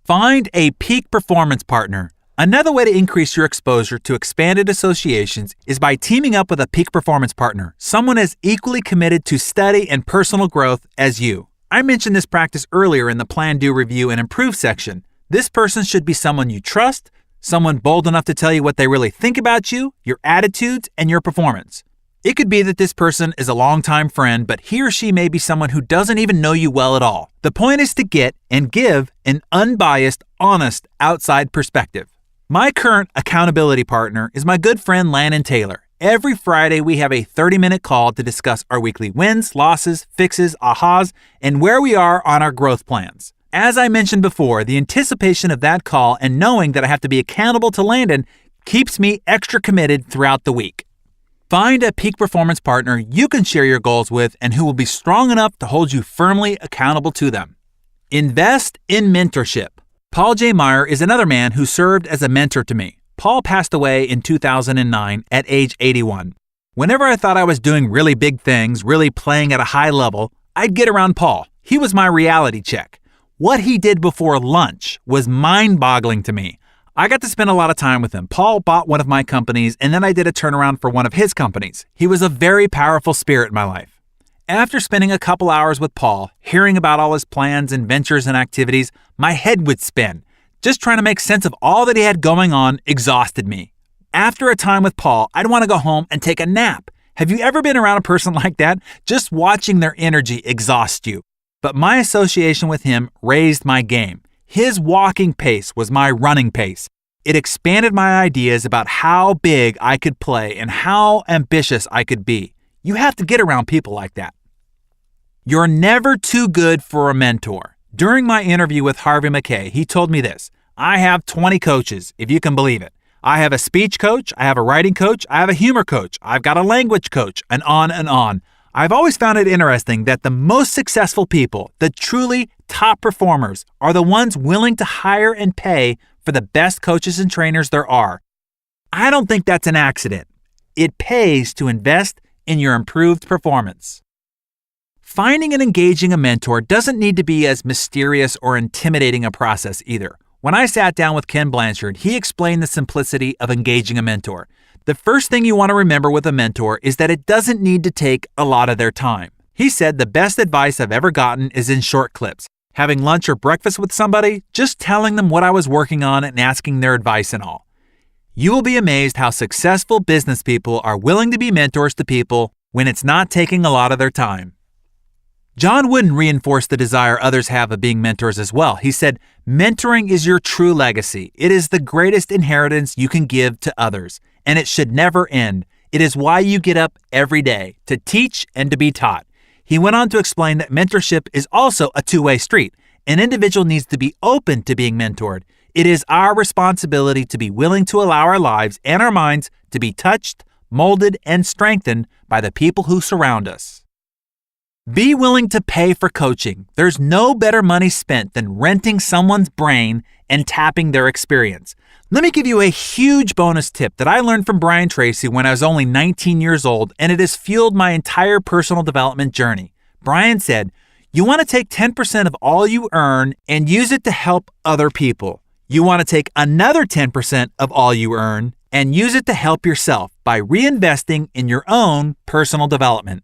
Find a peak performance partner. Another way to increase your exposure to expanded associations is by teaming up with a peak performance partner, someone as equally committed to study and personal growth as you. I mentioned this practice earlier in the Plan, Do, Review, and Improve section. This person should be someone you trust, someone bold enough to tell you what they really think about you, your attitudes, and your performance. It could be that this person is a longtime friend, but he or she may be someone who doesn't even know you well at all. The point is to get and give an unbiased, honest, outside perspective. My current accountability partner is my good friend Landon Taylor. Every Friday, we have a 30-minute call to discuss our weekly wins, losses, fixes, ahas, and where we are on our growth plans. As I mentioned before, the anticipation of that call and knowing that I have to be accountable to Landon keeps me extra committed throughout the week. Find a peak performance partner you can share your goals with and who will be strong enough to hold you firmly accountable to them. Invest in mentorship. Paul J. Meyer is another man who served as a mentor to me. Paul passed away in 2009 at age 81. Whenever I thought I was doing really big things, really playing at a high level, I'd get around Paul. He was my reality check. What he did before lunch was mind-boggling to me. I got to spend a lot of time with him. Paul bought one of my companies, and then I did a turnaround for one of his companies. He was a very powerful spirit in my life. After spending a couple hours with Paul, hearing about all his plans and ventures and activities, my head would spin. Just trying to make sense of all that he had going on exhausted me. After a time with Paul, I'd want to go home and take a nap. Have you ever been around a person like that? Just watching their energy exhausts you. But my association with him raised my game. His walking pace was my running pace. It expanded my ideas about how big I could play and how ambitious I could be. You have to get around people like that. You're never too good for a mentor. During my interview with Harvey Mackay, he told me this: I have 20 coaches, if you can believe it. I have a speech coach, I have a writing coach, I have a humor coach, I've got a language coach, and on and on. I've always found it interesting that the most successful people, the truly top performers, are the ones willing to hire and pay for the best coaches and trainers there are. I don't think that's an accident. It pays to invest in your improved performance. Finding and engaging a mentor doesn't need to be as mysterious or intimidating a process either. When I sat down with Ken Blanchard, he explained the simplicity of engaging a mentor. The first thing you want to remember with a mentor is that it doesn't need to take a lot of their time. He said the best advice I've ever gotten is in short clips. Having lunch or breakfast with somebody, just telling them what I was working on and asking their advice and all. You will be amazed how successful business people are willing to be mentors to people when it's not taking a lot of their time. John Wooden reinforced the desire others have of being mentors as well. He said, mentoring is your true legacy. It is the greatest inheritance you can give to others, and it should never end. It is why you get up every day, to teach and to be taught. He went on to explain that mentorship is also a two-way street. An individual needs to be open to being mentored. It is our responsibility to be willing to allow our lives and our minds to be touched, molded, and strengthened by the people who surround us. Be willing to pay for coaching. There's no better money spent than renting someone's brain and tapping their experience. Let me give you a huge bonus tip that I learned from Brian Tracy when I was only 19 years old, and it has fueled my entire personal development journey. Brian said, you want to take 10% of all you earn and use it to help other people. You want to take another 10% of all you earn and use it to help yourself by reinvesting in your own personal development.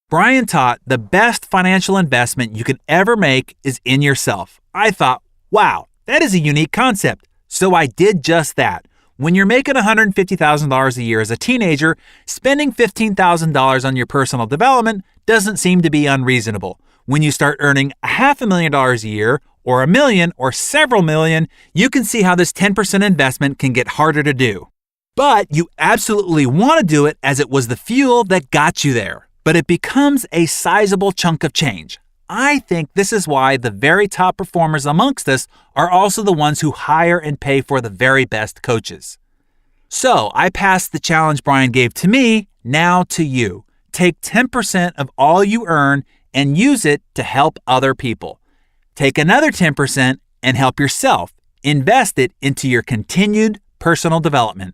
Brian taught the best financial investment you can ever make is in yourself. I thought, wow, that is a unique concept. So I did just that. When you're making $150,000 a year as a teenager, spending $15,000 on your personal development doesn't seem to be unreasonable. When you start earning $500,000 a year, or $1 million, or several million, you can see how this 10% investment can get harder to do. But you absolutely want to do it as it was the fuel that got you there. But it becomes a sizable chunk of change. I think this is why the very top performers amongst us are also the ones who hire and pay for the very best coaches. So I passed the challenge Brian gave to me now to you. Take 10% of all you earn and use it to help other people. Take another 10% and help yourself. Invest it into your continued personal development.